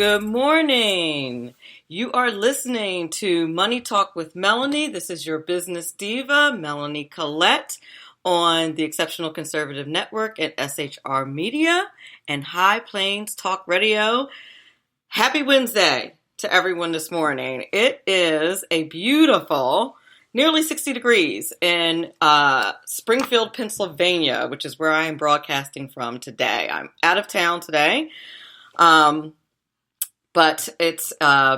Good morning. You are listening to Money Talk with Melanie. This is your business diva, Melanie Collette, on the Exceptional Conservative Network at SHR Media and High Plains Talk Radio. Happy Wednesday to everyone this morning. It is a beautiful, nearly 60 degrees in Springfield, Pennsylvania, which is where I am broadcasting from today. I'm out of town today. But it's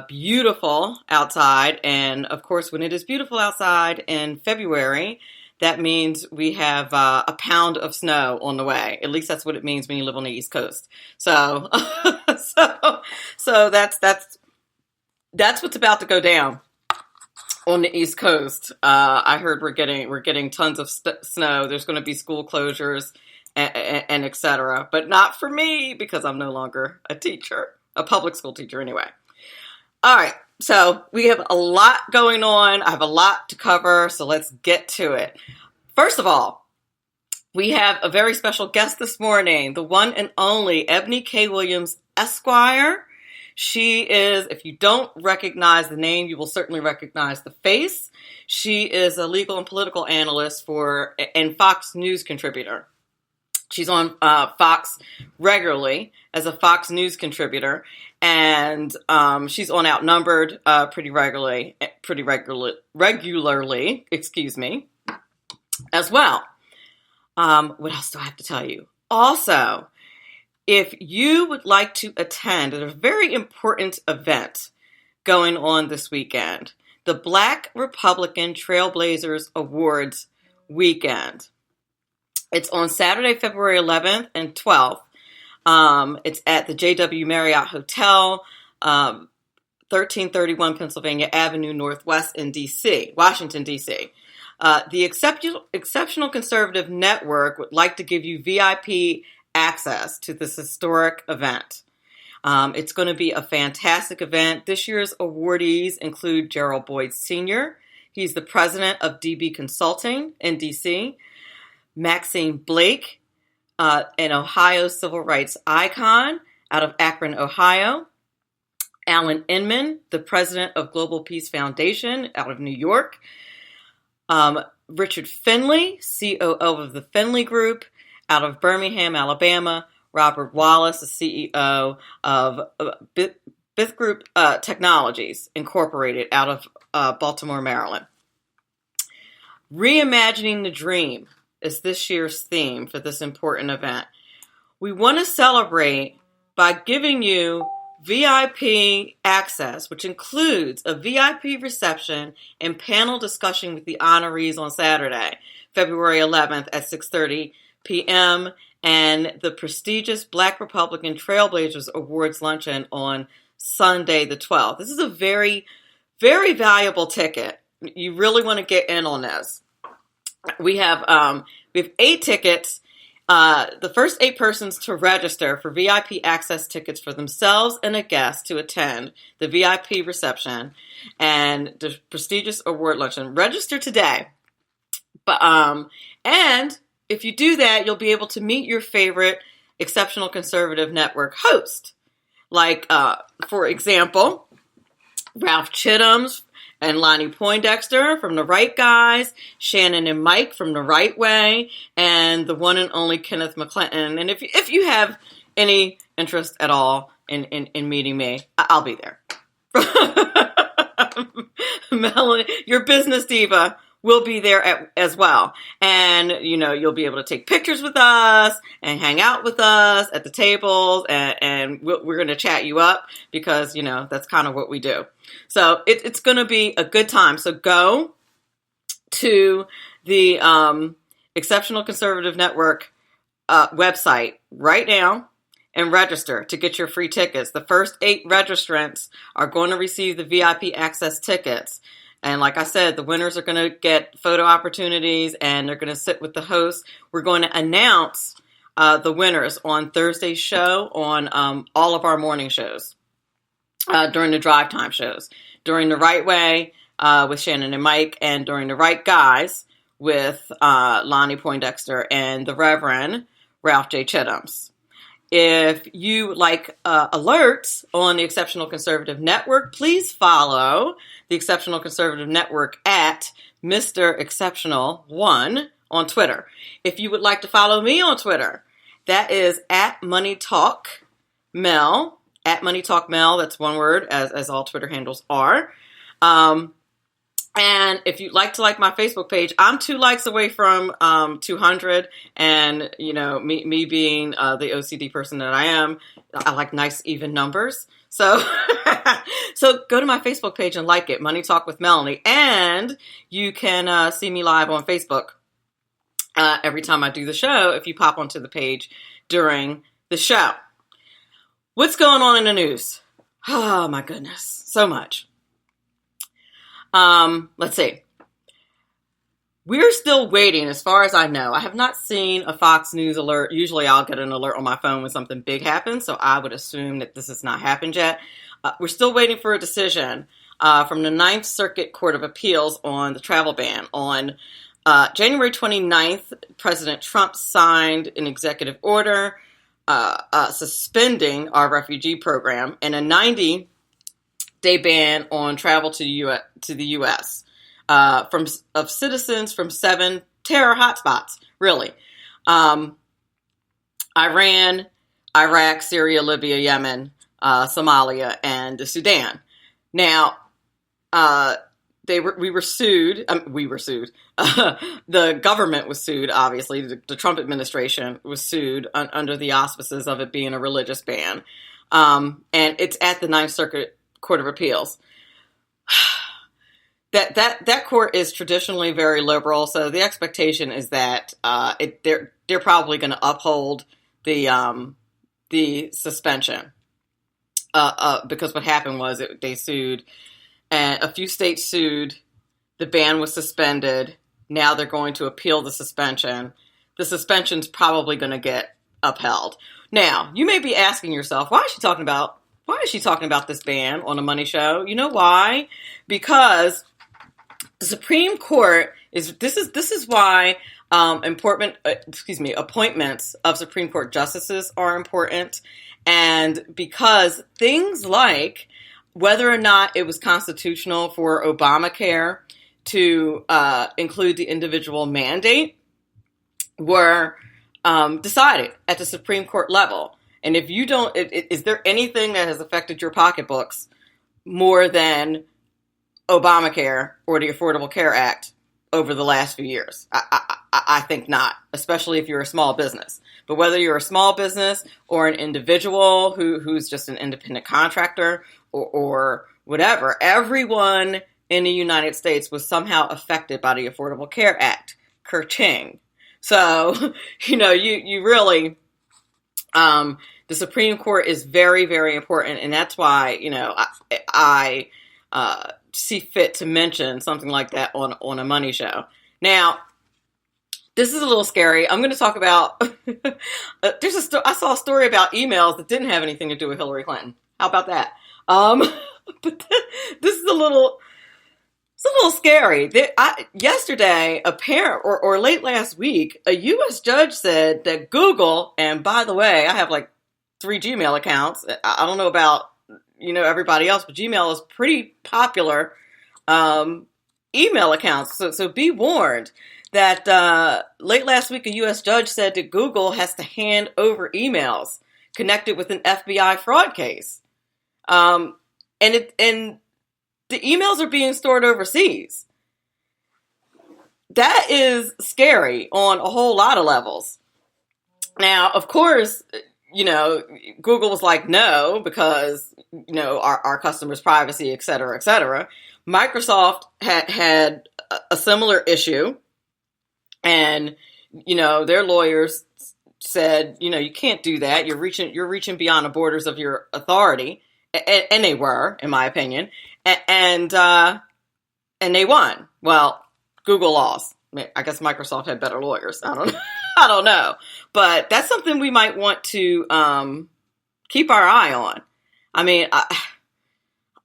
beautiful outside, and of course, when it is beautiful outside in February, that means we have a pound of snow on the way. At least that's what it means when you live on the East Coast. So, so that's what's about to go down on the East Coast. I heard we're getting tons of snow. There's going to be school closures and et cetera, but not for me because I'm no longer a teacher. A public school teacher anyway. All right, so we have a lot going on. I have a lot to cover, so let's get to it. First of all, we have a very special guest this morning, the one and only Eboni K. Williams, Esquire. She is, if you don't recognize the name, you will certainly recognize the face. She is a legal and political analyst and Fox News contributor. She's on Fox regularly as a Fox News contributor, and she's on Outnumbered pretty regularly, as well. What else do I have to tell you? Also, if you would like to attend a very important event going on this weekend, the Black Republican Trailblazers Awards weekend. It's on Saturday, February 11th and 12th. It's at the JW Marriott Hotel, 1331 Pennsylvania Avenue Northwest in Washington, D.C. The Exceptional Conservative Network would like to give you VIP access to this historic event. It's going to be a fantastic event. This year's awardees include Gerald Boyd Sr. He's the president of DB Consulting in D.C., Maxine Blake, an Ohio civil rights icon out of Akron, Ohio. Alan Inman, the president of Global Peace Foundation out of New York. Richard Finley, COO of the Finley Group out of Birmingham, Alabama. Robert Wallace, the CEO of Bith Group Technologies Incorporated out of Baltimore, Maryland. Reimagining the Dream is this year's theme for this important event. We want to celebrate by giving you VIP access, which includes a VIP reception and panel discussion with the honorees on Saturday, February 11th at 6:30 p.m., and the prestigious Black Republican Trailblazers Awards luncheon on Sunday the 12th. This is a very, very valuable ticket. You really want to get in on this. We have 8 tickets. The first 8 persons to register for VIP access tickets for themselves and a guest to attend the VIP reception and the prestigious award luncheon. Register today. And if you do that, you'll be able to meet your favorite Exceptional Conservative Network host. Like, for example, Ralph Chittum's and Lonnie Poindexter from The Right Guys, Shannon and Mike from The Right Way, and the one and only Kenneth McClinton. And if you have any interest at all in meeting me, I'll be there. Melanie, your business diva, will be there as well. And, you'll be able to take pictures with us and hang out with us at the tables, and we're going to chat you up because, that's kind of what we do. So it's going to be a good time. So go to the Exceptional Conservative Network website right now and register to get your free tickets. The first 8 registrants are going to receive the VIP access tickets. And like I said, the winners are going to get photo opportunities and they're going to sit with the host. We're going to announce the winners on Thursday's show on all of our morning shows, during the drive time shows, during The Right Way with Shannon and Mike, and during The Right Guys with Lonnie Poindexter and the Reverend Ralph J. Chittums. If you like alerts on the Exceptional Conservative Network, please follow the Exceptional Conservative Network at Mr. Exceptional 1 on Twitter. If you would like to follow me on Twitter, that is at MoneyTalk Mel, at MoneyTalk Mel. That's one word, as all Twitter handles are. And if you'd like to like my Facebook page, I'm 2 likes away from 200. And, you know, me being the OCD person that I am, I like nice, even numbers. So so go to my Facebook page and like it, Money Talk with Melanie. And you can see me live on Facebook every time I do the show if you pop onto the page during the show. What's going on in the news? Oh, my goodness. So much. Let's see. We're still waiting, as far as I know. I have not seen a Fox News alert. Usually I'll get an alert on my phone when something big happens, so I would assume that this has not happened yet. We're still waiting for a decision from the Ninth Circuit Court of Appeals on the travel ban. On January 29th, President Trump signed an executive order suspending our refugee program and a 90-day ban on travel to the U.S. Of citizens from 7 terror hotspots, really. Iran, Iraq, Syria, Libya, Yemen, Somalia, and the Sudan. Now, we were sued. We were sued. The government was sued, obviously. The Trump administration was sued under the auspices of it being a religious ban. And it's at the Ninth Circuit Court of Appeals. That court is traditionally very liberal, so the expectation is that they're probably going to uphold the suspension because what happened was they sued, and a few states sued. The ban was suspended. Now they're going to appeal the suspension. The suspension's probably going to get upheld. Now you may be asking yourself, why is she talking about this ban on a money show? You know why? Because the Supreme Court this is why appointments of Supreme Court justices are important, and because things like whether or not it was constitutional for Obamacare to include the individual mandate were decided at the Supreme Court level. And if you don't, is there anything that has affected your pocketbooks more than Obamacare or the Affordable Care Act over the last few years? I think not, especially if you're a small business. But whether you're a small business or an individual who's just an independent contractor or whatever, everyone in the United States was somehow affected by the Affordable Care Act. Kerching. So, you really... the Supreme Court is very, very important, and that's why, I see fit to mention something like that on a money show. Now, this is a little scary. I'm going to talk about, I saw a story about emails that didn't have anything to do with Hillary Clinton. How about that? But this is a little scary. Yesterday, or late last week, a U.S. judge said that Google, and by the way, I have like 3 Gmail accounts. I don't know about, everybody else, but Gmail is pretty popular email accounts. So be warned that late last week, a U.S. judge said that Google has to hand over emails connected with an FBI fraud case. And the emails are being stored overseas. That is scary on a whole lot of levels. Now, of course, Google was like, no, because, our customers' privacy, et cetera, et cetera. Microsoft had a similar issue. And, their lawyers said, you can't do that. You're reaching beyond the borders of your authority. And they were, in my opinion. And they won. Well, Google lost. I guess Microsoft had better lawyers. I don't know. But that's something we might want to keep our eye on. I mean,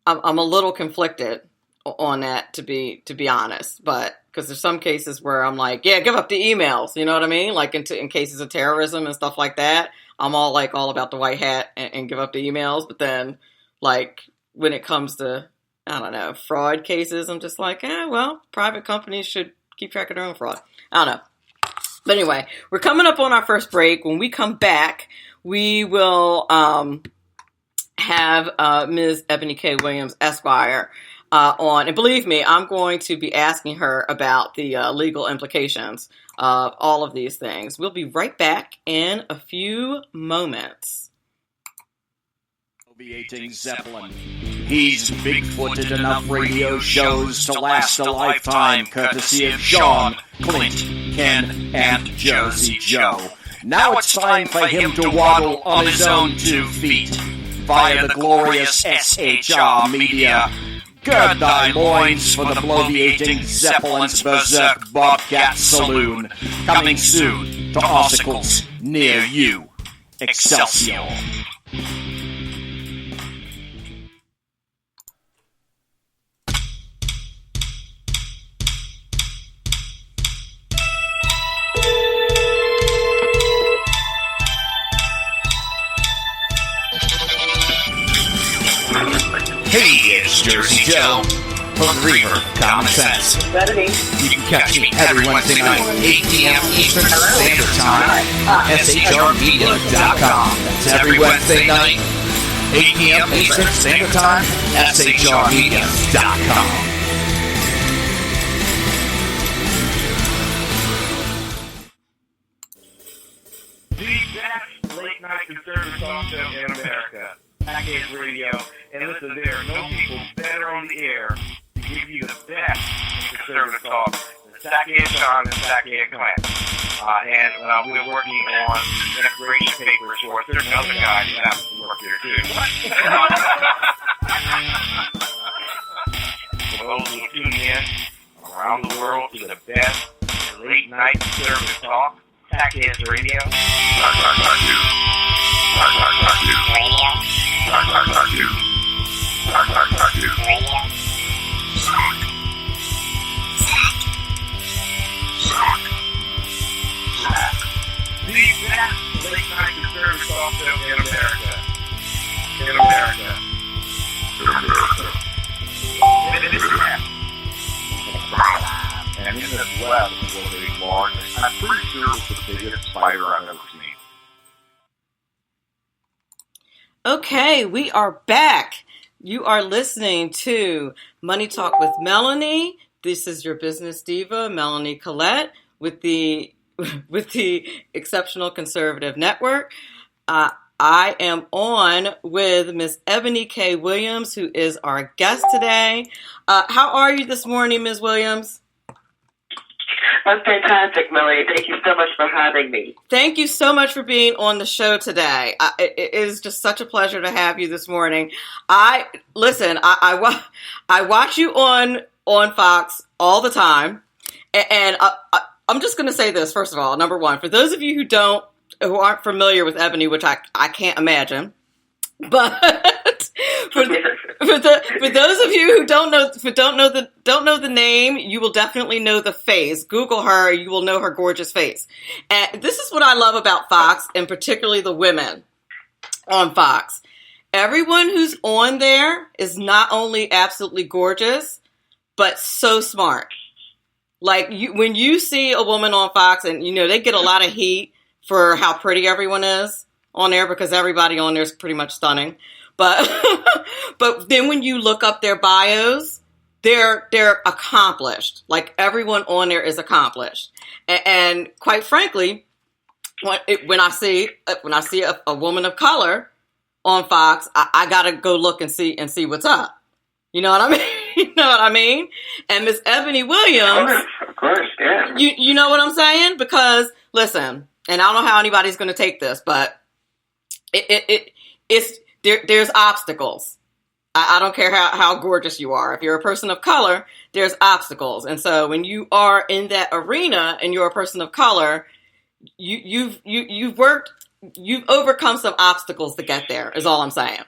I'm a little conflicted on that, to be honest. But because there's some cases where I'm like, yeah, give up the emails. You know what I mean? Like in cases of terrorism and stuff like that. I'm all about the white hat and give up the emails. But then like when it comes to, I don't know, fraud cases, I'm just like, well, private companies should keep track of their own fraud. I don't know. But anyway, we're coming up on our first break. When we come back, we will have Ms. Eboni K. Williams, Esquire, on. And believe me, I'm going to be asking her about the legal implications of all of these things. We'll be right back in a few moments. Aviating Zeppelin. He's big-footed enough radio shows to last a lifetime, courtesy of Sean, Clint, Ken, and Josie Joe. Now it's time for him to waddle on his own 2 feet via the glorious SHR Media. Gird thy loins for the bloviating Zeppelin's Berserk Bobcat Saloon, coming soon to obstacles near you. Excelsior. Hey, it's Jersey Joe from Reaver Common Sense. You can catch me every Wednesday night, 8 p.m. Eastern Standard Time, shrmedia.com. That's every Wednesday night, 8 p.m. Eastern Standard Time, shrmedia.com. The best late-night conservative talk show in America. Package Radio, and listen, there are no people better on the air to give you the best conservative talk than Sackhead Sean and Sackhead Clint. And we're working on integration papers for certain other guys that have to work here too. For those who tune in around the world to the best late-night conservative talk, Package Radio. The best late-night conservative talk show in America. In America. And in this web was a large, I'm pretty sure it's the biggest spider I've ever seen. Okay, we are back. You are listening to Money Talk with Melanie. This is your business diva, Melanie Collette, with the Exceptional Conservative Network. I am on with Ms. Eboni K. Williams, who is our guest today. How are you this morning, Ms. Williams? I'm fantastic, Melanie. Thank you so much for having me. Thank you so much for being on the show today. It is just such a pleasure to have you this morning. I watch you on Fox all the time, and I'm just going to say this first of all. Number one, for those of you who aren't familiar with Eboni, which I can't imagine, but for those of you who don't know the name, you will definitely know the face. Google her, you will know her gorgeous face. And this is what I love about Fox, and particularly the women on Fox. Everyone who's on there is not only absolutely gorgeous, but so smart. Like when you see a woman on Fox, and they get a lot of heat for how pretty everyone is on there, because everybody on there is pretty much stunning. But then when you look up their bios, they're accomplished. Like everyone on there is accomplished. And quite frankly, when I see a woman of color on Fox, I gotta go look and see what's up. You know what I mean? You know what I mean? And Miss Eboni Williams, Of course, yeah. You know what I'm saying? Because listen, and I don't know how anybody's going to take this, but there's obstacles. I don't care how gorgeous you are. If you're a person of color, there's obstacles. And so when you are in that arena and you're a person of color, you've overcome some obstacles to get there, is all I'm saying.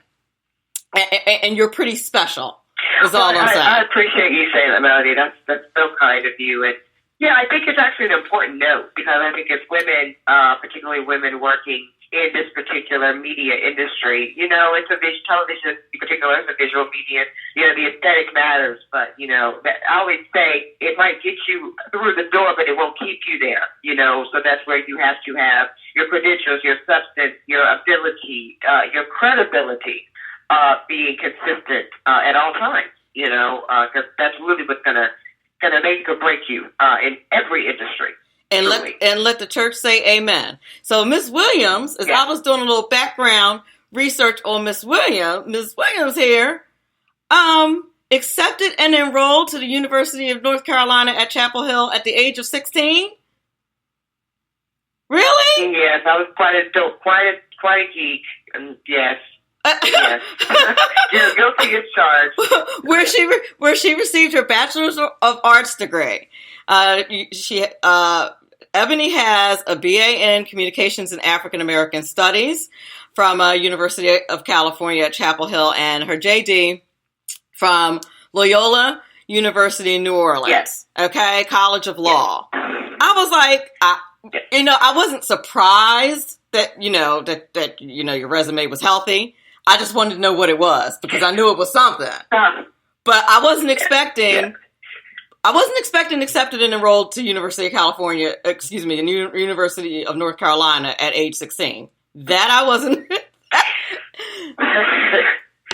And you're pretty special, is all I'm saying. I appreciate you saying that, Melanie. That's so kind of you. And yeah, I think it's actually an important note, because I think as women, particularly women working in this particular media industry. You know, it's television in particular, it's a visual medium. You know, the aesthetic matters, but, you know, I always say it might get you through the door, but it won't keep you there, you know, so that's where you have to have your credentials, your substance, your ability, your credibility, being consistent, at all times, you know, cause that's really what's gonna make or break you, in every industry. And let the church say amen. So Miss Williams, as I was doing a little background research on Miss Williams here, accepted and enrolled to the University of North Carolina at Chapel Hill at the age of 16. Really? Yes, I was quite a geek. And yes. Yes. You're guilty as charged. where she received her Bachelor's of Arts degree. Eboni has a BA in Communications and African American Studies from University of California at Chapel Hill, and her JD from Loyola University in New Orleans. Yes. Okay, College of Law. Yes. I was like, I wasn't surprised that your resume was healthy. I just wanted to know what it was because I knew it was something. But I wasn't expecting. Yeah. I wasn't expecting accepted and enrolled to University of North Carolina at age 16. That I wasn't.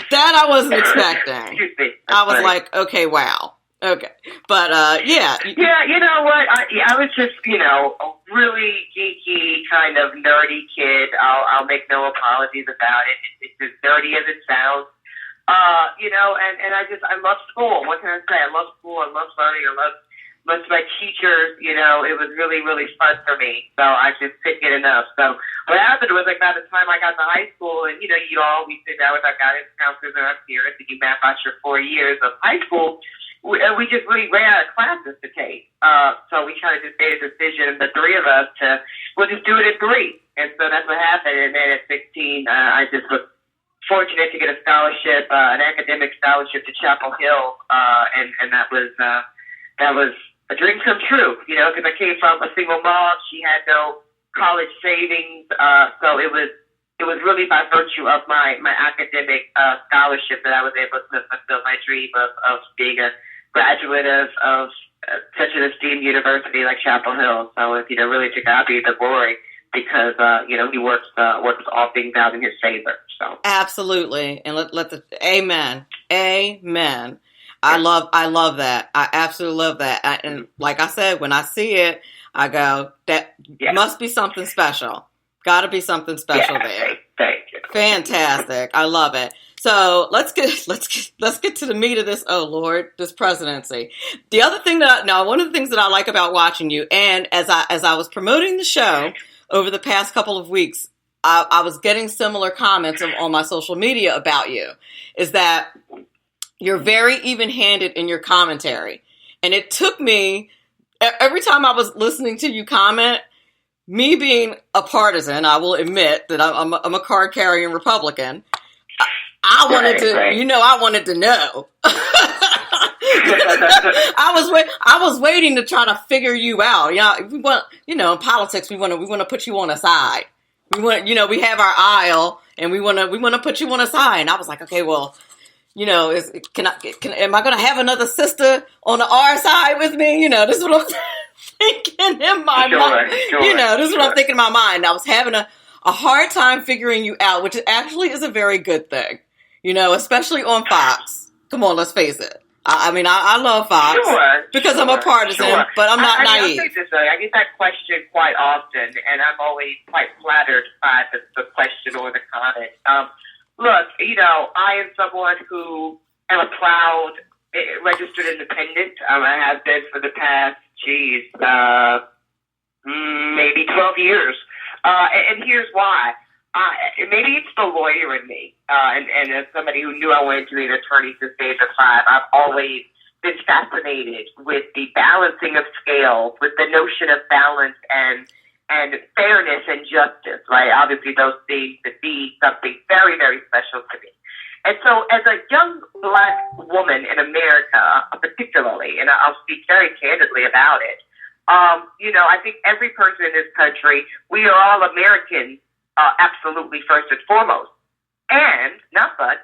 That I wasn't expecting. I was like, okay, wow. Okay. But, yeah. Yeah, you know what? I was just, a really geeky, kind of nerdy kid. I'll make no apologies about it. It's as nerdy as it sounds. And I love school. What can I say? I love school. I love learning. I love my teachers. You know, it was really, really fun for me. So I just couldn't get enough. So what happened was, like, by the time I got to high school, and, you always sit down with our guidance counselors and our parents, and you map out your 4 years of high school, we just really ran out of classes to take. So we kind of just made a decision, the three of us, we'll just do it in 3. And so that's what happened. And then at 16, I just was fortunate to get a scholarship, an academic scholarship to Chapel Hill, and that was a dream come true, because I came from a single mom. She had no college savings, so it was really by virtue of my academic scholarship that I was able to fulfill my dream of being a graduate of such an esteemed university like Chapel Hill. So it's, really to God be the glory, because he works all things out in his favor. So absolutely, and let the amen. I love that. I absolutely love that. And like I said, when I see it, I go, that must be something special. Got to be something special there. Thank you. Fantastic. I love it. So let's get to the meat of this. Oh Lord, this presidency. The other thing one of the things that I like about watching you, and as I was promoting the show over the past couple of weeks, I was getting similar comments on my social media about you, is that you're very even-handed in your commentary. And it took me, every time I was listening to you comment, me being a partisan, I will admit that I'm a card-carrying Republican, I wanted to know. I was waiting to try to figure you out. We want, in politics, we want to put you on a side. We want, we have our aisle, and we want to put you on a side. And I was like, okay, well, am I going to have another sister on the R side with me? This is what I'm thinking in my mind. This is what I'm thinking in my mind. I was having a hard time figuring you out, which actually is a very good thing, especially on Fox. Come on, let's face it. I love Fox because I'm a partisan, but I'm not naive. I get that question quite often, and I'm always quite flattered by the question or the comment. Look, I am someone who am a proud registered independent. I have been for the past, maybe 12 years. And here's why. Maybe it's the lawyer in me. And as somebody who knew I wanted to be an attorney since the age of 5, I've always been fascinated with the balancing of scales, with the notion of balance and fairness and justice, right? Obviously, those things that be something very, very special to me. And so as a young Black woman in America, particularly, and I'll speak very candidly about it, I think every person in this country, we are all Americans absolutely first and foremost. And, not but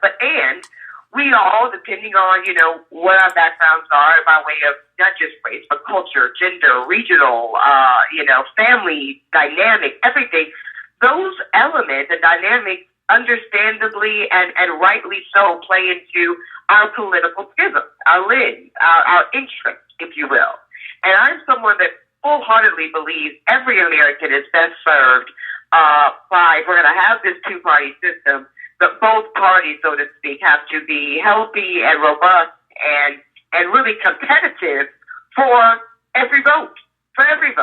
we all, depending on, what our backgrounds are by way of not just race, but culture, gender, regional, family, dynamic, everything, those elements and dynamics understandably and rightly so play into our political schisms, our lens, our interest, if you will. And I'm someone that full-heartedly believes every American is best served by, if we're going to have this two-party system, but both parties, so to speak, have to be healthy and robust and really competitive for every vote, for every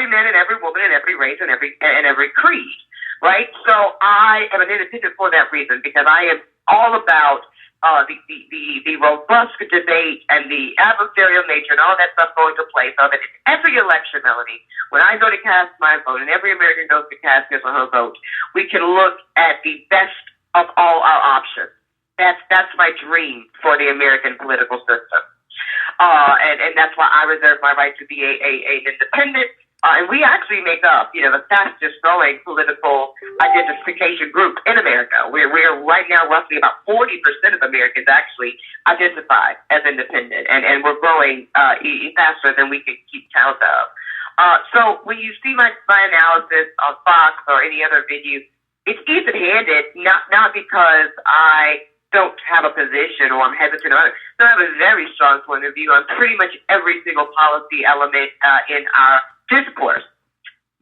man and every woman and every race and every creed, right? So I am an independent for that reason, because I am all about the robust debate and the adversarial nature and all that stuff going to play, so that in every election, Melanie, when I go to cast my vote and every American goes to cast his or her vote, we can look at the best of all our options. That's my dream for the American political system. And that's why I reserve my right to be an independent. And we actually make up, the fastest growing political identification group in America. We're right now roughly about 40% of Americans actually identify as independent, and we're growing faster than we can keep count of. So when you see my analysis on Fox or any other venue, it's even-handed, not because I don't have a position or I'm hesitant on it. So I have a very strong point of view on pretty much every single policy element in our discourse.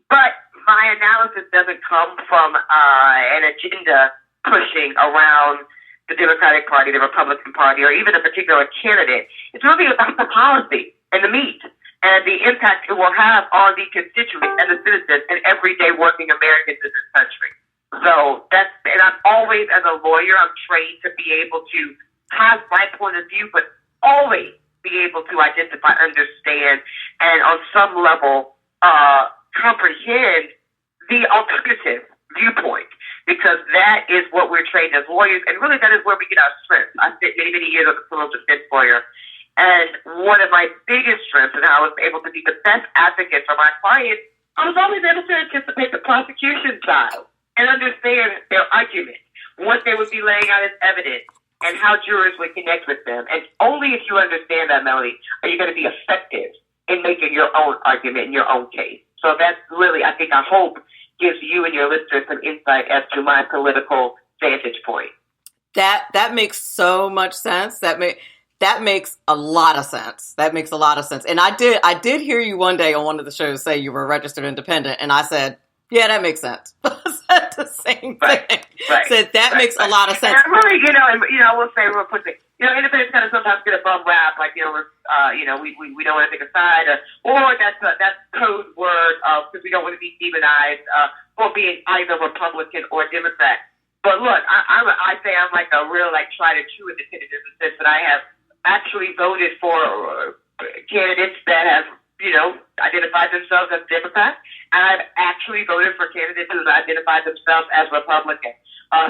But my analysis doesn't come from an agenda pushing around the Democratic Party, the Republican Party, or even a particular candidate. It's really about the policy and the meat and the impact it will have on the constituents and the citizens and everyday working Americans in this country. So and I'm always, as a lawyer, I'm trained to be able to have my point of view, but always be able to identify, understand, and on some level comprehend the alternative viewpoint, because that is what we're trained as lawyers, and really that is where we get our strength. I spent many, many years as a criminal defense lawyer, and one of my biggest strengths and how I was able to be the best advocate for my clients, I was always able to anticipate the prosecution side and understand their argument, what they would be laying out as evidence, and how jurors would connect with them. And only if you understand that, Melanie, are you going to be effective in making your own argument in your own case. So that's really, I think, I hope, gives you and your listeners some insight as to my political vantage point. That makes so much sense. That makes a lot of sense. That makes a lot of sense. And I did hear you one day on one of the shows say you were a registered independent, and I said, yeah, that makes sense. I said the same thing. Right. Said that makes a lot of sense. And really, I will say real quickly, independents kind of sometimes get a bum rap, like, we don't want to take a side, or that's code word because we don't want to be demonized for being either Republican or Democrat. But look, I say I'm like a real, tried and true independent in the sense that I have actually voted for candidates that have, identified themselves as Democrats, and I've actually voted for candidates who have identified themselves as Republican.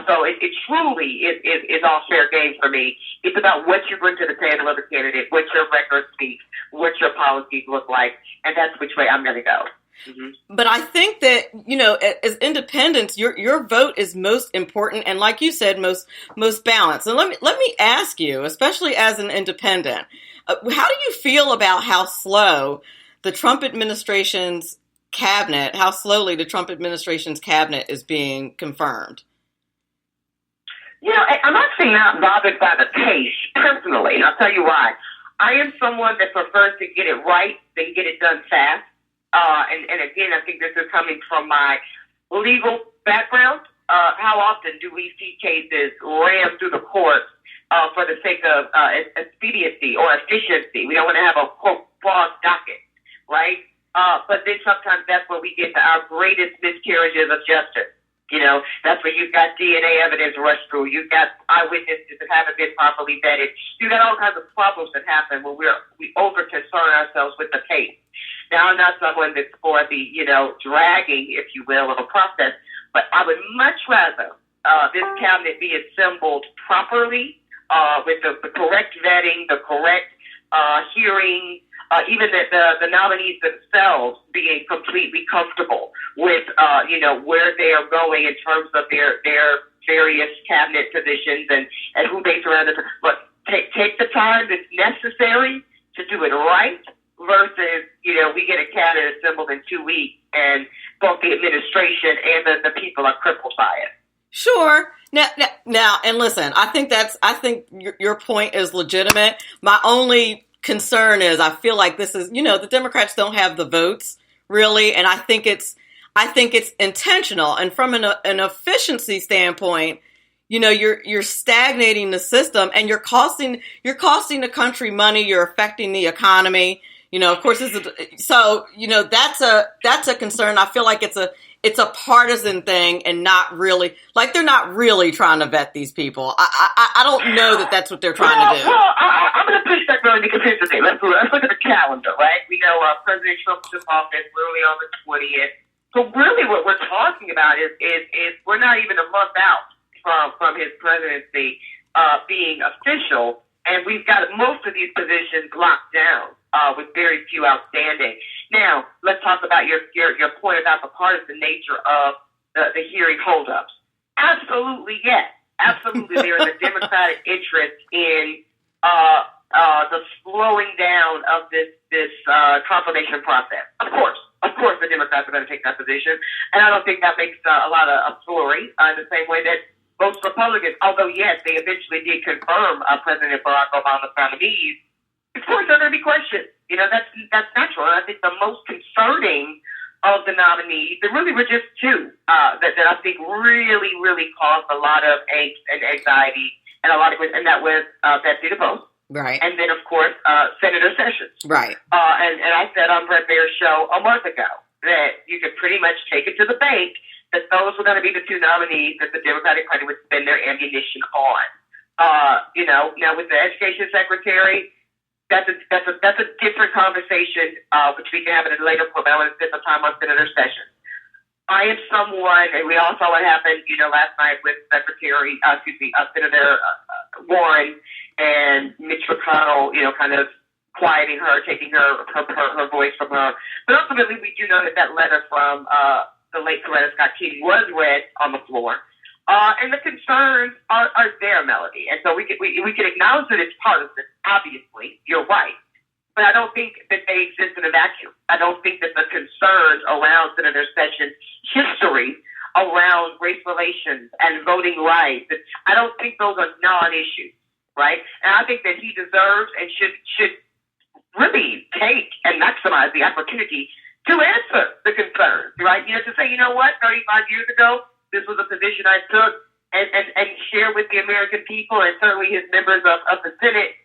So it truly is all fair game for me. It's about what you bring to the table of a candidate, what your record speaks, what your policies look like, and that's which way I'm going to go. Mm-hmm. But I think that, as independents, your vote is most important, and like you said, most balanced. And let me ask you, especially as an independent, how do you feel about how slowly the Trump administration's cabinet is being confirmed? I'm actually not bothered by the pace, personally, and I'll tell you why. I am someone that prefers to get it right than get it done fast. And again, I think this is coming from my legal background. How often do we see cases ran through the courts for the sake of expediency or efficiency? We don't want to have a, quote, broad docket, right? But then sometimes that's where we get to our greatest miscarriages of justice. That's where you've got DNA evidence rushed through. You've got eyewitnesses that haven't been properly vetted. You've got all kinds of problems that happen when we over-concern ourselves with the case. Now, I'm not someone that's for the, dragging, if you will, of a process, but I would much rather this cabinet be assembled properly with the correct vetting, the correct hearing, even the nominees themselves being completely comfortable with, where they are going in terms of their various cabinet positions and who they surround them. But take the time that's necessary to do it right versus, we get a cabinet assembled in 2 weeks and both the administration and the people are crippled by it. Sure. Now, and listen, I think your point is legitimate. My only concern is I feel like this is, the Democrats don't have the votes really, and I think it's intentional. And from an efficiency standpoint, you're stagnating the system, and you're costing the country money. You're affecting the economy. Of course, that's a concern. I feel like it's a partisan thing, and not really, like, they're not really trying to vet these people. I don't know that that's what they're trying to do. Well, I'm going to push that really, because here's the thing. Let's look at the calendar, right? We know President Trump took office literally on the 20th. So really, what we're talking about is we're not even a month out from his presidency being official, and we've got most of these positions locked down with very few outstanding. Now, let's talk about your point about the partisan nature of the hearing holdups. Absolutely, yes. Absolutely, there is a Democratic interest in the slowing down of this confirmation process. Of course, the Democrats are going to take that position, and I don't think that makes a lot of story in the same way that most Republicans, although yes, they eventually did confirm President Barack Obama's nominees. Of course, there are going to be questions. That's natural. And I think the most concerning of the nominees, there really were just two that I think really, really caused a lot of angst and anxiety and and that was Betsy DeVos. Right. And then, of course, Senator Sessions. Right. And I said on Brett Baer's show a month ago that you could pretty much take it to the bank that those were going to be the two nominees that the Democratic Party would spend their ammunition on. Now with the education secretary, that's a different conversation, which we can have at a later point. But I want to spend some time on Senator Sessions. I am someone, and we all saw what happened, last night with Senator Warren and Mitch McConnell, kind of quieting her, taking her voice from her. But ultimately, we do know that letter from the late Coretta Scott King was read on the floor. And the concerns are there, Melody. And so we can acknowledge that it's partisan. Obviously, you're right. But I don't think that they exist in a vacuum. I don't think that the concerns around Senator Sessions' history around race relations and voting rights, I don't think those are non-issues, right? And I think that he deserves and should really take and maximize the opportunity to answer the concerns, right? To say, 35 years ago, this was a position I took, and share with the American people and certainly his members of the Senate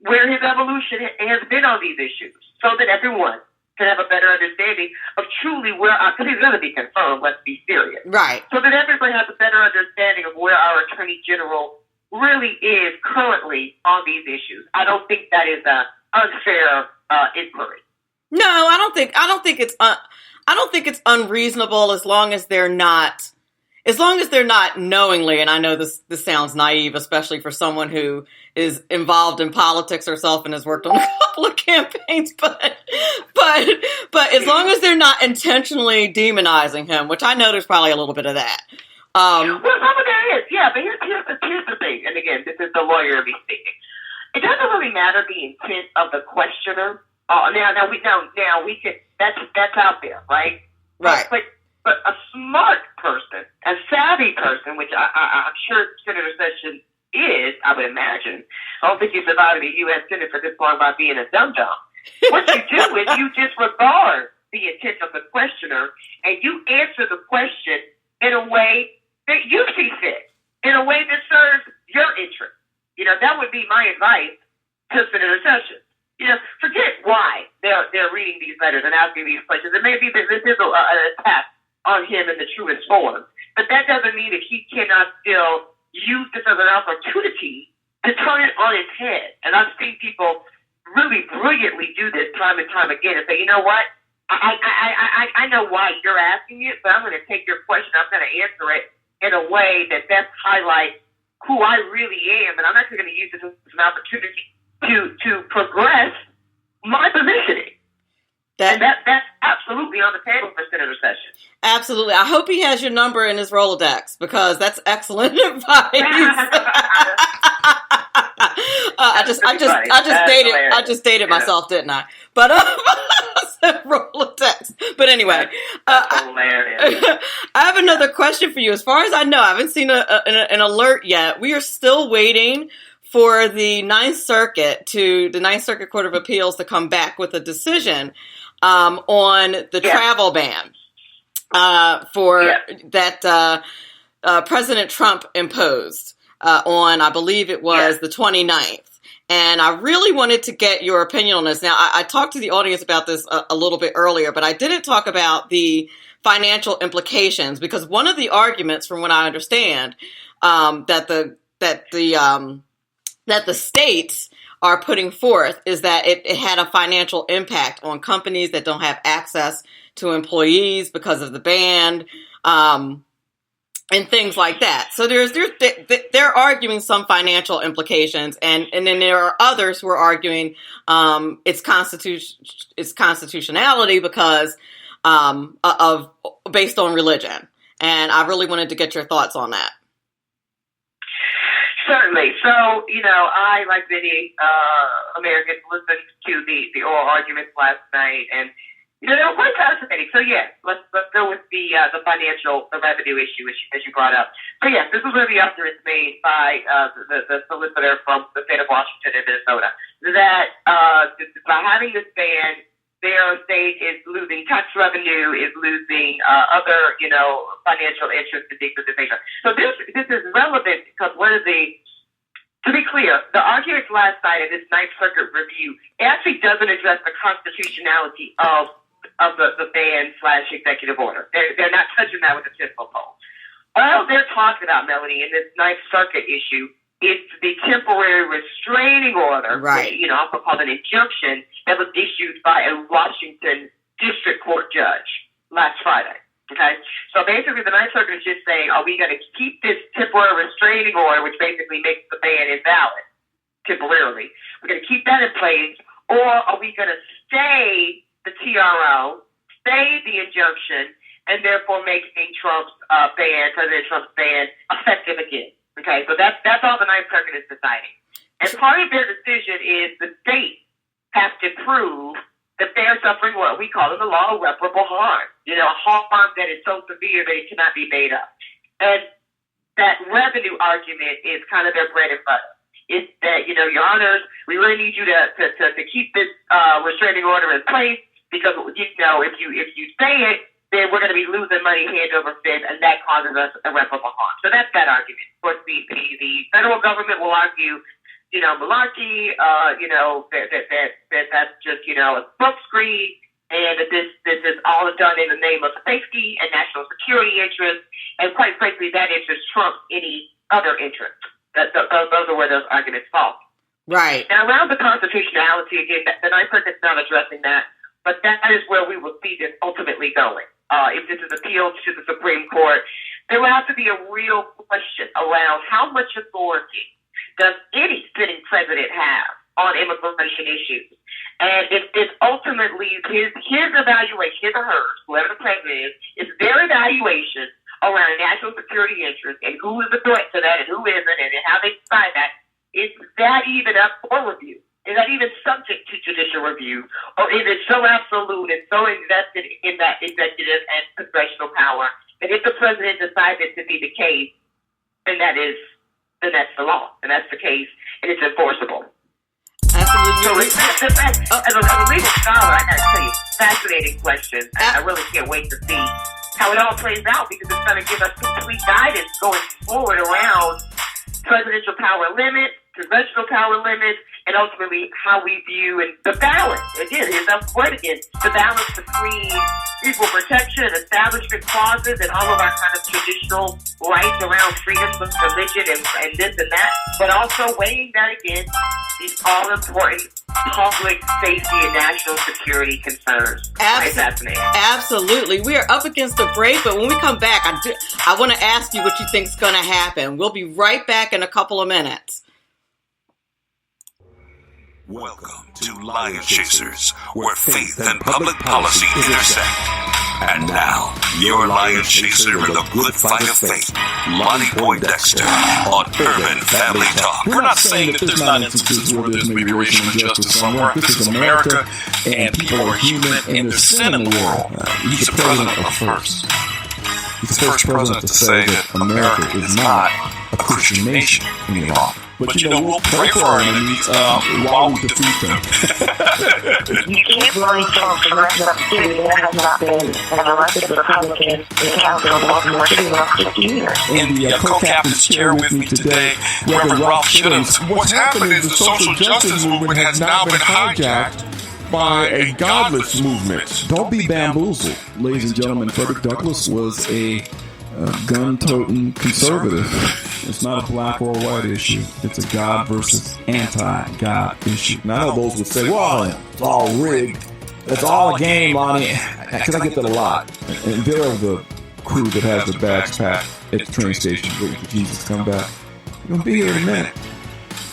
where his evolution has been on these issues, so that everyone can have a better understanding of truly where because he's going to be confirmed, let's be serious. Right. So that everybody has a better understanding of where our Attorney General really is currently on these issues. I don't think that is an unfair inquiry. No, I don't think it's unreasonable as long as they're not knowingly, and I know this sounds naive, especially for someone who is involved in politics herself and has worked on a couple of campaigns, but as long as they're not intentionally demonizing him, which I know there's probably a little bit of that. Well, some of there is, yeah, but here's the thing, and again, this is the lawyer in me speaking. It doesn't really matter the intent of the questioner. Now we can, that's out there, right? Right. But a smart person, a savvy person, which I'm sure Senator Sessions is, I would imagine. I don't think you survived the U.S. Senate for this long by being a dum-dum. What you do is you disregard the intent of the questioner and you answer the question in a way that you see fit, in a way that serves your interest. That would be my advice to Senator Sessions. Forget why they're reading these letters and asking these questions. It may be that this is an attack on him in the truest form, but that doesn't mean that he cannot still use this as an opportunity to turn it on its head. And I've seen people really brilliantly do this time and time again and say, you know what? I know why you're asking it, but I'm going to take your question. I'm going to answer it in a way that best highlights who I really am, and I'm actually going to use this as an opportunity to progress my positioning. And that's absolutely on the table for Senator Sessions. Absolutely. I hope he has your number in his Rolodex, because that's excellent advice. I just dated myself, didn't I? But Rolodex. But anyway, that's hilarious. I have another question for you. As far as I know, I haven't seen an alert yet. We are still waiting for the Ninth Circuit Court of Appeals to come back with a decision on the travel ban that President Trump imposed on, I believe it was the 29th. And I really wanted to get your opinion on this. Now, I talked to the audience about this a little bit earlier, but I didn't talk about the financial implications, because one of the arguments, from what I understand, that the states are putting forth is that it had a financial impact on companies that don't have access to employees because of the ban, and things like that. So they're arguing some financial implications, and then there are others who are arguing its constitutionality because based on religion. And I really wanted to get your thoughts on that. Certainly. So, I, like many Americans, listened to the oral arguments last night, and they were quite fascinating. So, yes, let's go with the revenue issue, as you brought up. So, yes, this is where the argument made by the solicitor from the state of Washington and Minnesota, that by having this ban, their state is losing tax revenue, is losing other, financial interest and things of this nature. So this is relevant because to be clear, the arguments last night in this Ninth Circuit review actually doesn't address the constitutionality of the ban/executive order. They're not touching that with a 10-foot pole. All they're talking about, Melanie, in this Ninth Circuit issue is the temporary restraining order, right? Also called an injunction, that was issued by a Washington District Court judge last Friday. Okay, so basically, the Ninth Circuit is just saying, are we going to keep this temporary restraining order, which basically makes the ban invalid temporarily? We're going to keep that in place, or are we going to stay the TRO, stay the injunction, and therefore making President Trump's ban, effective again? Okay, so that's all the Ninth Circuit is deciding. And part of their decision is the state has to prove that they're suffering what we call in the law irreparable harm. Harm that is so severe that it cannot be made up. And that revenue argument is kind of their bread and butter. It's that, Your Honors, we really need you to keep this restraining order in place, because, if you say it, then we're going to be losing money hand over fist, and that causes us irreparable harm. So that's that argument. Of course, the federal government will argue, malarkey, that's just, a smokescreen, and that this is all done in the name of safety and national security interests, and quite frankly, that interest trumps any other interest. Those are where those arguments fall. Right. And around the constitutionality, again, the Ninth Circuit's not addressing that, but that is where we will see this ultimately going. If this is appealed to the Supreme Court, there will have to be a real question around how much authority does any sitting president have on immigration issues. And if ultimately his evaluation, his or hers, whoever the president is their evaluation around national security interests and who is a threat to that and who isn't, and how they decide that, is that even up for review? Is that even subject to judicial review? Or is it so absolute and so invested in that executive and congressional power that if the president decides it to be the case, then that's the law, and that's the case, and it's enforceable. Absolutely. So as a legal scholar, I got to tell you, fascinating question. I really can't wait to see how it all plays out, because it's going to give us complete guidance going forward around presidential power limits, congressional power limits, and ultimately how we view the balance. Again, here's that point again. The balance between equal protection, establishment clauses, and all of our kind of traditional rights around freedoms of religion and this and that, but also weighing that against these all-important public safety and national security concerns. Fascinating. Absolutely. We are up against a break, but when we come back, I want to ask you what you think is going to happen. We'll be right back in a couple of minutes. Welcome to Lion Chasers, where faith and public policy intersect. And now, your Lion Chaser in the good fight of faith, Lonnie Poindexter, on Urban Family Talk. We're not saying that there's not instances where there's maybe racial injustice somewhere. This is America, and people are human, and there's sin in the world. He's the president of first. He's the first president to say that America is not a Christian nation any longer. But you know, we'll pray for our enemies while we defeat them. You can't blame Trump for messing up the city. There has not been an elected Republican in the council of Baltimore City in 50 years. And the co-captain's chair with me today, Reverend Ralph Chittums. What's happened is the social justice movement has now been hijacked by a godless movement. Don't be bamboozled, ladies and gentlemen. Frederick Douglass was a gun-toting conservative. It's not a black or a white issue. It's a God versus anti-God issue. Now, I know those would say, well, it's all rigged. It's all a game, Lonnie. Because I get that a lot. And they're the crew that has the bags packed at the train station waiting for Jesus to come back. You're going to be here in a minute.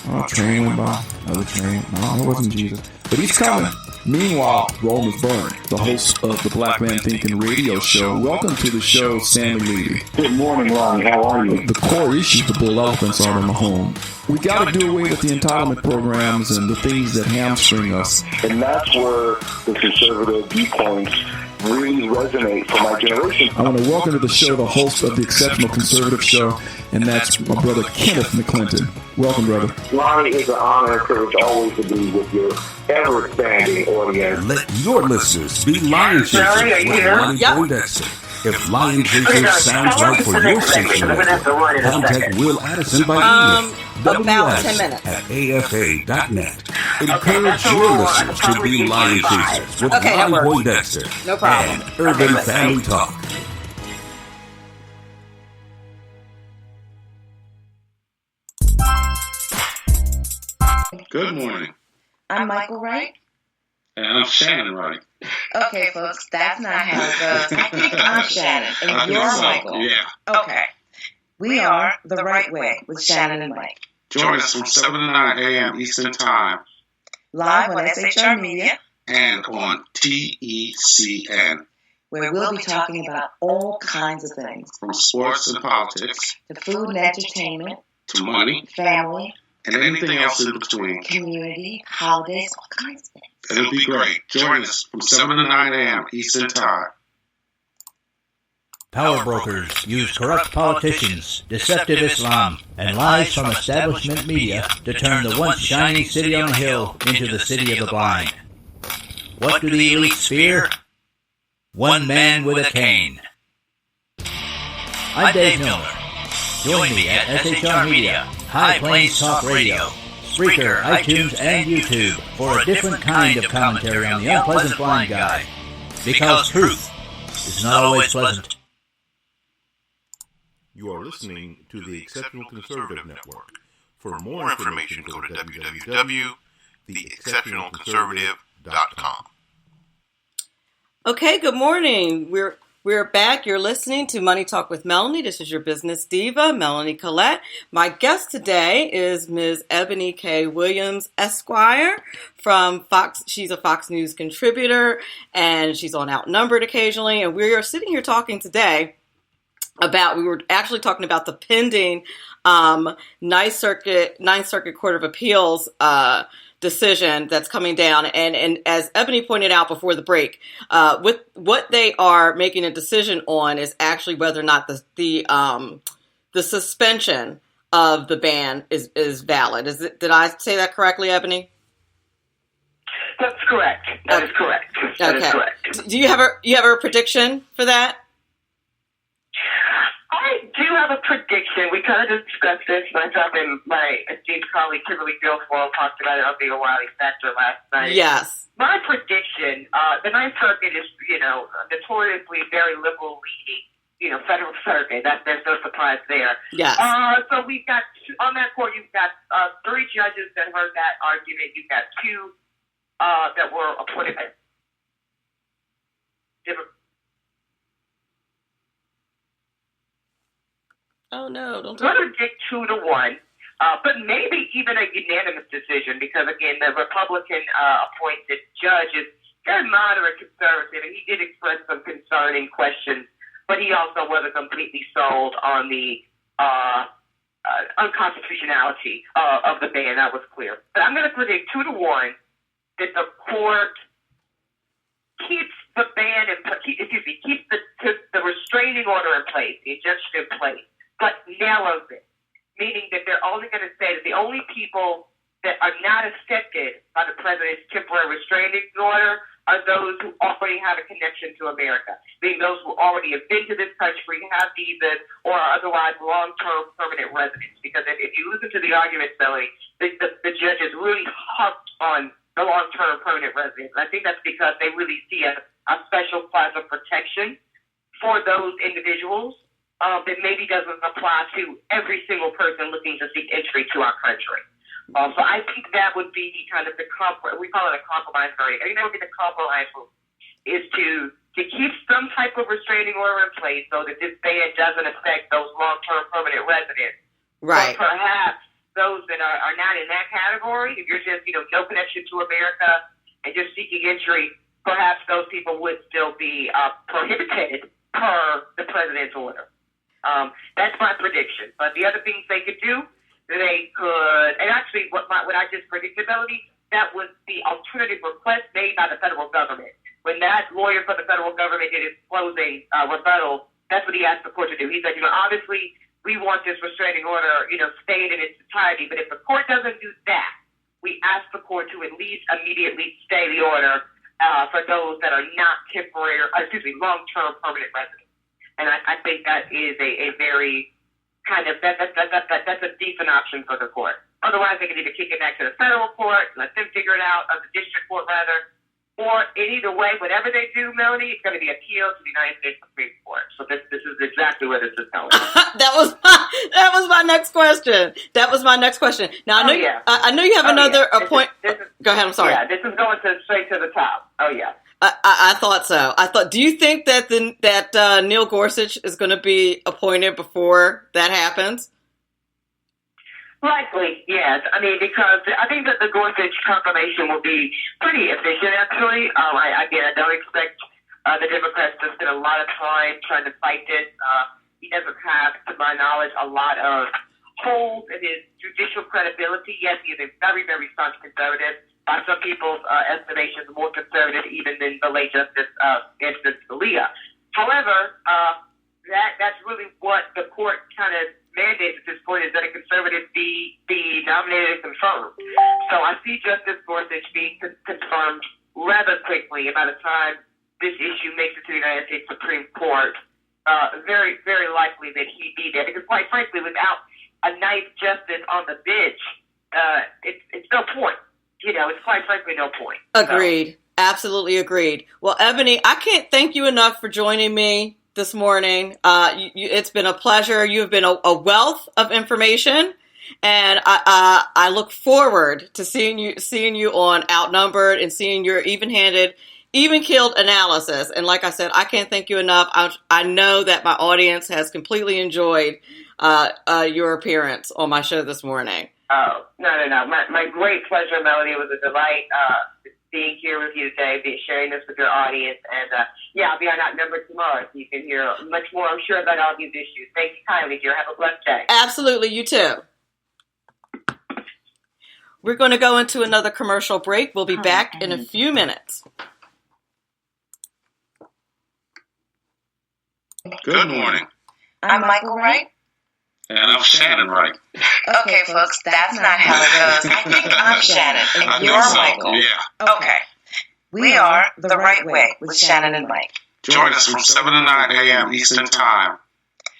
Oh, train went by. Another train. No, it wasn't Jesus. But he's coming. Meanwhile, Rome is burned. The host of the Black Man Thinking radio show. Welcome to the show, Sammy Levy. Good morning, Lonnie. How are you? The core issues to bull elephants are in the home. We got to do away with the entitlement programs and the things that hamstring us. And that's where the conservative viewpoints really resonate for my generation. I want to welcome to the show the host of the Exceptional Conservative Show, and that's my brother Kenneth McClinton. Welcome, brother. Lonnie, it's an honor and privilege always to be with your ever-expanding audience. Let your listeners be Lion Chasers with Lonnie Poindexter. If Lion Chasers sounds right for your station, contact Will Addison by email. About 10 minutes. at afa.net. Encourage your listeners to be Lion Chasers with Lonnie Poindexter No problem. and Urban Family Talk. Good morning. I'm Michael Wright. And I'm Shannon Wright. Okay, folks, that's not how it goes. I think I'm Shannon, and you're Michael. Yeah. Okay. We are The Right Way with Shannon and Mike. Join us from 7 to 9 a.m. Eastern Time Live on SHR Media, and on TECN. where we'll be talking about all kinds of things. From sports and politics The food and entertainment, to money family, and anything else in between. community, holidays, all kinds of things. It'll be great. Join us from 7 to 9 a.m. Eastern Time. Power brokers use corrupt politicians, deceptive Islam, and lies from establishment media to turn the once shining city on a hill into the city of the blind. What do the elites fear? One man with a cane. I'm Dave Miller. Join me at SHR Media, High Plains Talk Radio, Spreaker, iTunes, and YouTube for a different kind of commentary on the unpleasant blind guy. Because truth is not always pleasant. You are listening to the Exceptional Conservative Network. For more information, go to www.theexceptionalconservative.com. Okay, good morning. We're back. You're listening to Money Talk with Melanie. This is your business diva, Melanie Collette. My guest today is Ms. Eboni K. Williams, Esquire, from Fox. She's a Fox News contributor, and she's on Outnumbered occasionally. And we are sitting here talking today we were actually talking about the pending Ninth Circuit Court of Appeals decision that's coming down. And as Eboni pointed out before the break, with what they are making a decision on is actually whether or not the suspension of the ban is valid. Did I say that correctly, Eboni? That's correct. That is correct. That is correct. Do you have a prediction for that? I do have a prediction. We kind of discussed this. Myself and my esteemed colleague Kimberly Guilfoyle talked about it on the O'Reilly Factor last night. Yes. My prediction, the Ninth Circuit is, notoriously very liberal leading, Federal Circuit. There's no surprise there. Yes. So we've got, on that court, you've got 3 judges that heard that argument. You've got 2 that were appointed by different. Oh no! Don't I'm going to predict 2-1 but maybe even a unanimous decision because, again, the Republican appointed judge is very moderate conservative, and he did express some concerning questions, but he also wasn't completely sold on the unconstitutionality of the ban. That was clear. But I'm going to predict 2-1 that the court keeps the ban keeps the restraining order in place, the injunction in place, but narrows it, meaning that they're only going to say that the only people that are not affected by the president's temporary restraining order are those who already have a connection to America, being those who already have been to this country, have visas, or are otherwise long-term permanent residents. Because if you listen to the arguments, Melanie, the judge is really hooked on the long-term permanent residents. And I think that's because they really see a special class of protection for those individuals that maybe doesn't apply to every single person looking to seek entry to our country. So I think that would be kind of we call it a compromise verdict. I think that would be the compromise move, is to keep some type of restraining order in place so that this ban doesn't affect those long-term permanent residents. Right. But perhaps those that are not in that category, if you're just, no connection to America and just seeking entry, perhaps those people would still be prohibited per the president's order. That's my prediction. But the other things they could do, they could, and actually what I just predicted, Melanie, that was the alternative request made by the federal government. When that lawyer for the federal government did his closing rebuttal, that's what he asked the court to do. He said, obviously we want this restraining order, stayed in its entirety, but if the court doesn't do that, we ask the court to at least immediately stay the order for those that are not long-term permanent residents. And I think that is a very kind of, that's a decent option for the court. Otherwise, they can either kick it back to the federal court, let them figure it out, or the district court rather, or in either way, whatever they do, Melanie, it's going to be appealed to the United States Supreme Court. So this is exactly where this is going. That was my next question. Now I know you have another point. Go ahead. I'm sorry. Yeah, this is going straight to the top. Oh yeah. I thought so. Do you think that Neil Gorsuch is going to be appointed before that happens? Likely, yes. I mean, because I think that the Gorsuch confirmation will be pretty efficient, actually. I don't expect the Democrats to spend a lot of time trying to fight this. He doesn't have, to my knowledge, a lot of holes in his judicial credibility. Yes, he is a very, very staunch conservative. By some people's estimations, more conservative even than the late Justice Antonin Scalia. However, that's really what the court kind of mandates at this point, is that a conservative be nominated and confirmed. So I see Justice Gorsuch being confirmed rather quickly. And by the time this issue makes it to the United States Supreme Court, very, very likely that he'd be there. Because quite frankly, without a nice justice on the bench, it's no point. It's quite frankly no point. Agreed. So. Absolutely agreed. Well, Eboni, I can't thank you enough for joining me this morning. It's been a pleasure. You have been a wealth of information, and I look forward to seeing you on Outnumbered and seeing your even-handed, even-keeled analysis. And like I said, I can't thank you enough. I know that my audience has completely enjoyed your appearance on my show this morning. Oh, no. My great pleasure, Melanie. It was a delight being here with you today, sharing this with your audience. And, I'll be on Outnumbered tomorrow, so you can hear much more, I'm sure, about all these issues. Thank you kindly, dear. Have a blessed day. Absolutely. You too. We're going to go into another commercial break. We'll be back in a few minutes. Good morning. I'm Michael Wright. And I'm Shannon Wright. Okay, folks, that's not how it goes. I think I'm Shannon, and you're Michael. Yeah. Okay. We are The Right Way with Shannon and Mike. Join us from 7 to 9 a.m. Eastern Time.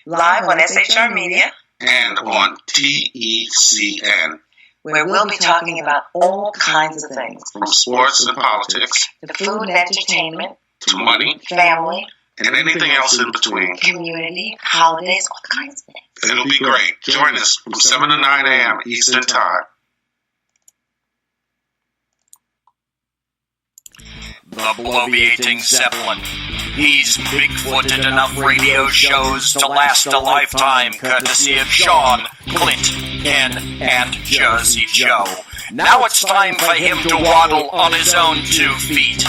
Live on SHR Media. And on TECN. Where we'll be talking about all kinds of things. From sports and politics. To food and entertainment. To money. Family. And anything else in between. Community, holidays, all kinds of things. It'll be great. Join us from 7 to 9 a.m. Eastern Time. The bloviating Zeppelin. He's Bigfoot in enough radio shows to last a lifetime, courtesy of Sean, Clint, Ken, and Josie Joe. Now it's time for him to waddle on his own 2 feet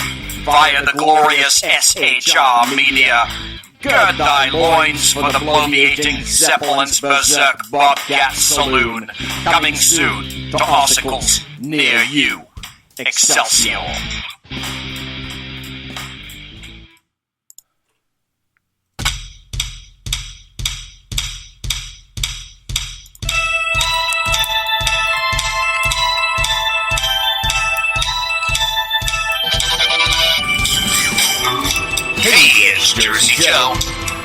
via the glorious SHR media. Gird thy loins for the bloviating Zeppelin's Berserk Bobcat Saloon, coming soon to obstacles near you. Excelsior. Here's Jersey Joe,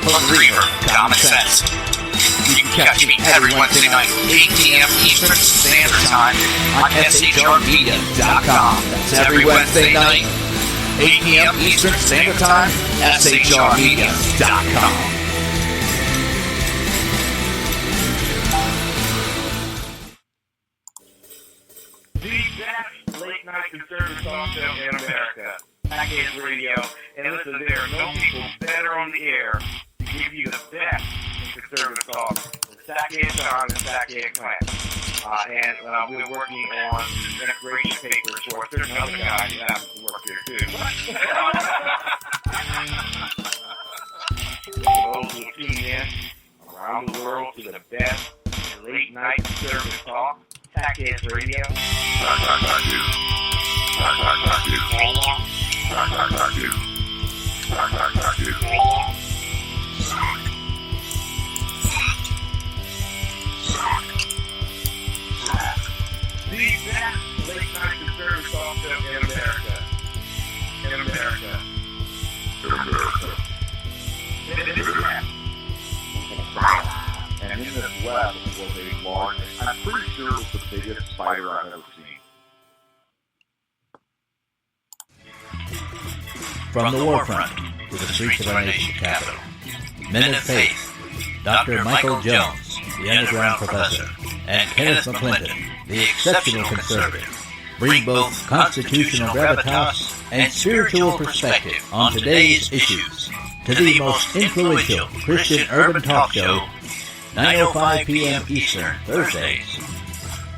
believer, common sense. You can catch me every Wednesday night, 8 p.m. Eastern Standard Time on SHRmedia.com. That's every Wednesday night, 8 p.m. Eastern Standard Time, SHRmedia.com. The best late-night conservative talk show in America. Package Radio. And listen, there are no people better on the air to give you the best in conservative talk than Sackhead John and Sackhead Clint. And we're working on the integration papers for a certain other guy who happens to work here, too. For those who tune in around the world to the best late-night conservative talk, Package Radio. The best late-night conservative talk show in America. In America. And in this web was a large, I'm pretty sure it was the biggest spider I've ever seen. From the war front to the streets of our nation's capital, men of faith, Dr. Michael Jones, the underground professor, and Kenneth McClinton, the exceptional conservative, bring both constitutional gravitas and spiritual perspective on today's issues to the most influential Christian urban talk show, 9:05 p.m. Eastern, Thursdays.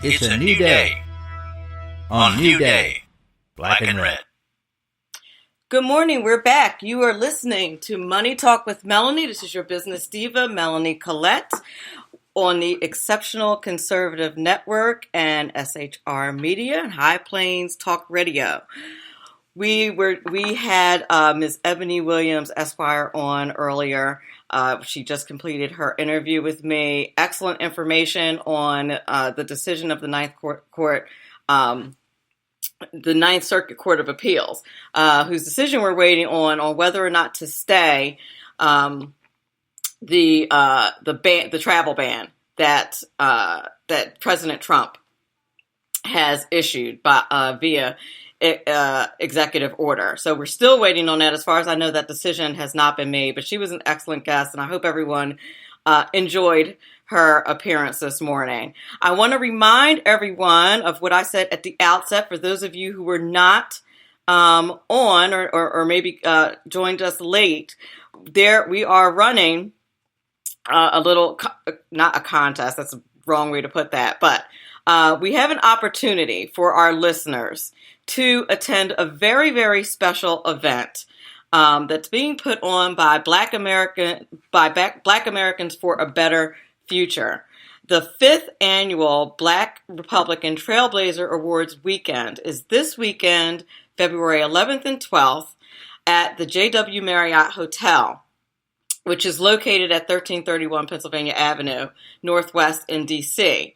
It's a new day on New Day, Black and Red. Good morning. We're back. You are listening to Money Talk with Melanie. This is your business diva, Melanie Collette, on the Exceptional Conservative Network and SHR Media and High Plains Talk Radio. We had Ms. Eboni Williams, Esquire, on earlier. She just completed her interview with me. Excellent information on the decision of the the Ninth Circuit Court of Appeals, whose decision we're waiting on whether or not to stay the travel ban that President Trump has issued via executive order. So we're still waiting on that. As far as I know, that decision has not been made, but she was an excellent guest, and I hope everyone enjoyed her appearance this morning. I want to remind everyone of what I said at the outset for those of you who were not on or maybe joined us late. There we are running a little, not a contest, that's the wrong way to put that, but we have an opportunity for our listeners to attend a very, very special event that's being put on by Black Americans for a Better Future. The 5th annual Black Republican Trailblazer Awards weekend is this weekend, February 11th and 12th, at the JW Marriott Hotel, which is located at 1331 Pennsylvania Avenue, Northwest in D.C.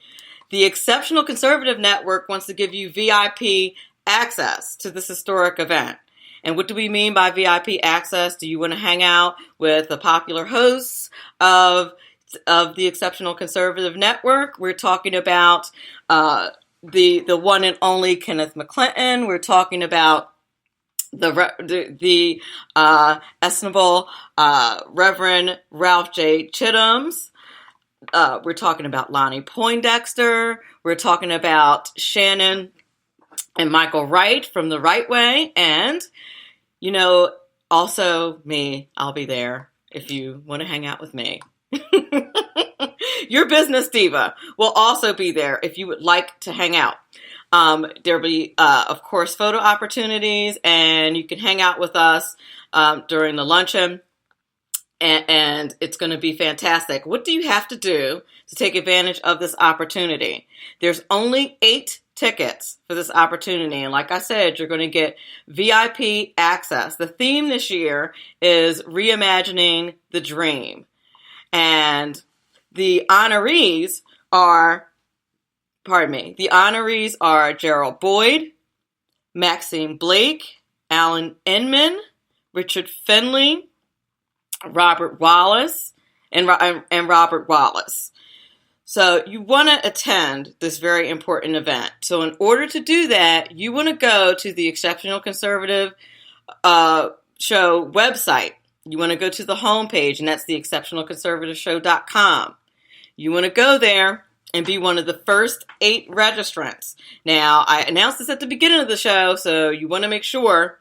The Exceptional Conservative Network wants to give you VIP access to this historic event. And what do we mean by VIP access? Do you want to hang out with the popular hosts of the Exceptional Conservative Network? We're talking about the one and only Kenneth McClinton. We're talking about the estimable Reverend Ralph J. Chittims. We're talking about Lonnie Poindexter. We're talking about Shannon and Michael Wright from The Right Way. And, also me. I'll be there if you want to hang out with me. Your business diva will also be there if you would like to hang out. There'll be, of course, photo opportunities, and you can hang out with us during the luncheon, and it's going to be fantastic. What do you have to do to take advantage of this opportunity? There's only 8 tickets for this opportunity, and like I said, you're going to get VIP access. The theme this year is reimagining the dream, and the honorees are Gerald Boyd, Maxine Blake, Alan Inman, Richard Finley, Robert Wallace, and Robert Wallace. So you want to attend this very important event. So in order to do that, you want to go to the Exceptional Conservative Show website. You want to go to the homepage, and that's the exceptionalconservativeshow.com. You want to go there and be one of the first 8 registrants. Now, I announced this at the beginning of the show, so you want to make sure,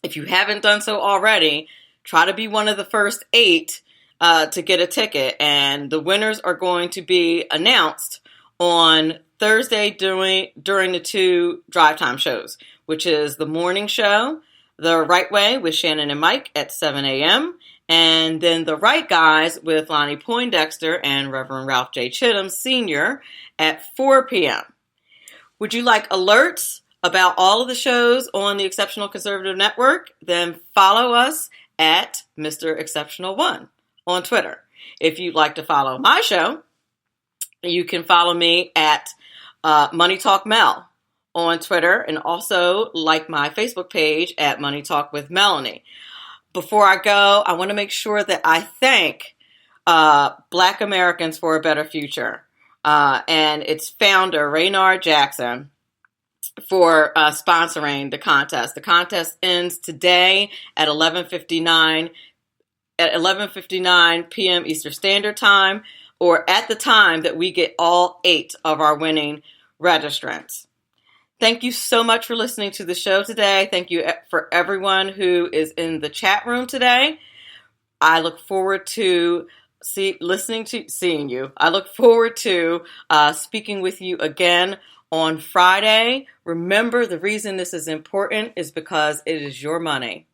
if you haven't done so already, try to be one of the first 8 to get a ticket. And the winners are going to be announced on Thursday during the 2 drive time shows, which is the morning show, The Right Way with Shannon and Mike at 7 a.m., and then The Right Guys with Lonnie Poindexter and Reverend Ralph J. Chittum Sr. at 4 p.m. Would you like alerts about all of the shows on the Exceptional Conservative Network? Then follow us at Mr. Exceptional One on Twitter. If you'd like to follow my show, you can follow me at MoneyTalk Mel on Twitter, and also like my Facebook page at MoneyTalk with Melanie. Before I go, I want to make sure that I thank Black Americans for a Better Future and its founder, Raynard Jackson, for sponsoring the contest. The contest ends today at 11:59 p.m. Eastern Standard Time, or at the time that we get all 8 of our winning registrants. Thank you so much for listening to the show today. Thank you for everyone who is in the chat room today. I look forward to seeing you. I look forward to speaking with you again on Friday. Remember, the reason this is important is because it is your money.